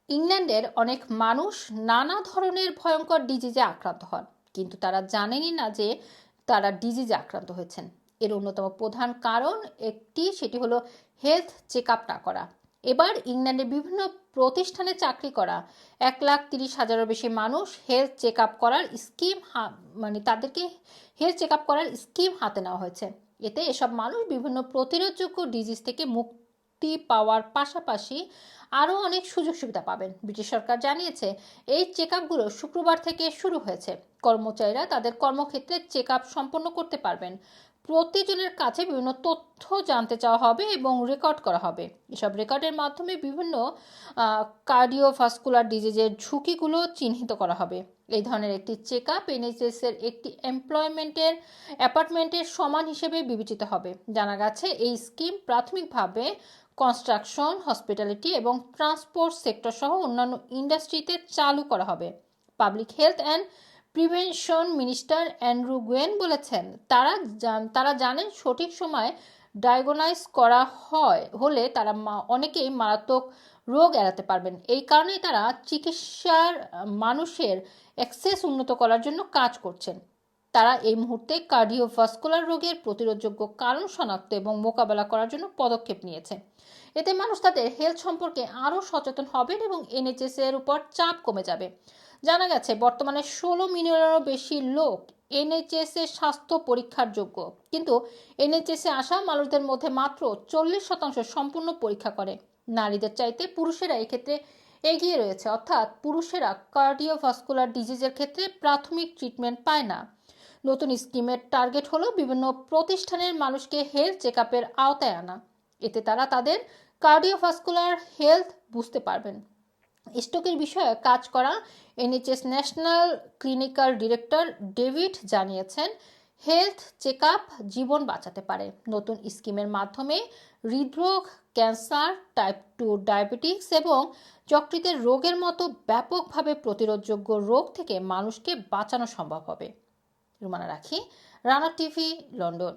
ইংল্যান্ডের অনেক মানুষ নানা ধরনের ভয়ঙ্কর ডিজিজে আক্রান্ত হন, কিন্তু তারা জানেনই না যে তারা ডিজিজে আক্রান্ত হয়েছেন। এর অন্যতম প্রধান কারণ সেটি হলো হেলথ চেক আপ না করা। এবার ইংল্যান্ডের বিভিন্ন প্রতিষ্ঠানে চাকরি করা 1,30,000-এরও বেশি মানুষ হেলথ চেক আপ করার স্কিম তাদেরকে হেলথ চেক আপ করার স্কিম হাতে নেওয়া হয়েছে। এতে এসব মানুষ বিভিন্ন প্রতিরোধযোগ্য ডিজিজ থেকে মুক্তি পাওয়ার পাশাপাশি আরও অনেক সুযোগ সুবিধা পাবেন। ব্রিটিশ সরকার জানিয়েছে এই চেক আপগুলো শুক্রবার থেকে শুরু হয়েছে। কর্মচারীরা তাদের কর্মক্ষেত্রে চেক আপ সম্পন্ন করতে পারবেন। প্রতিজনের কাছে বিভিন্ন তথ্য জানতে চাওয়া হবে এবং রেকর্ড করা হবে। এসব রেকর্ডের মাধ্যমে বিভিন্ন কার্ডিওভাস্কুলার ডিজিজের ঝুঁকিগুলো চিহ্নিত করা হবে। এই ধরনের একটি চেক আপ এনএইচএস এর একটি অ্যাপার্টমেন্টের সমান হিসেবে বিবেচিত হবে। জানা গেছে এই স্কিম প্রাথমিকভাবে কনস্ট্রাকশন, হসপিটালিটি এবং ট্রান্সপোর্ট সেক্টর সহ অন্যান্য ইন্ডাস্ট্রিতে চালু করা হবে। Public health and prevention minister Andrew Nguyen বলেছেন, তারা জানেন সঠিক সময়ে ডায়াগনাইজ করা হলে তারা অনেকেই মারাত্মক রোগ এড়াতে পারবেন। এই কারণেই তারা চিকিৎসার মানুষের অ্যাক্সেস উন্নত করার জন্য কাজ করছেন। তারা এই মুহূর্তে কার্ডিওভাস্কুলার রোগের প্রতিরোধযোগ্য কারণ শনাক্ত এবং মোকাবেলা করার জন্য পদক্ষেপ নিয়েছে। এতে মানুষ তাদের হেলথ সম্পর্কে আরও সচেতন হবেন এবং এনএইচএস এর উপর চাপ কমে যাবে। জানা গেছে বর্তমানে 16 মিলিয়নেরও বেশি লোক এনএইচএস এর স্বাস্থ্য পরীক্ষার যোগ্য, কিন্তু এনএইচএস এ আসা মানুষদের মধ্যে মাত্র 40% সম্পূর্ণ পরীক্ষা করে। নারীদের চাইতে পুরুষেরা এক্ষেত্রে এগিয়ে রয়েছে, অর্থাৎ পুরুষেরা কার্ডিওভাস্কুলার ডিজিজের ক্ষেত্রে প্রাথমিক ট্রিটমেন্ট পায় না। নতুন স্কিমের টার্গেট হলো বিভিন্ন প্রতিষ্ঠানের মানুষকে হেলথ চেক আপের আওতায় আনা। এতে তারা তাদের কার্ডিওভাস্কুলার হেলথ বুঝতে পারবেন। স্ট্রোকের বিষয়ে কাজ করা NHS national clinical director David জানিয়েছেন, হেলথ চেক আপ জীবন বাঁচাতে পারে। নতুন স্কিমের মাধ্যমে হৃদরোগ, ক্যান্সার, টাইপ 2 ডায়াবেটিস এবং যকৃতের রোগের মতো ব্যাপকভাবে প্রতিরোধযোগ্য রোগ থেকে মানুষকে বাঁচানো সম্ভব হবে। রুমানা রাখি, রানা টিভি, লন্ডন।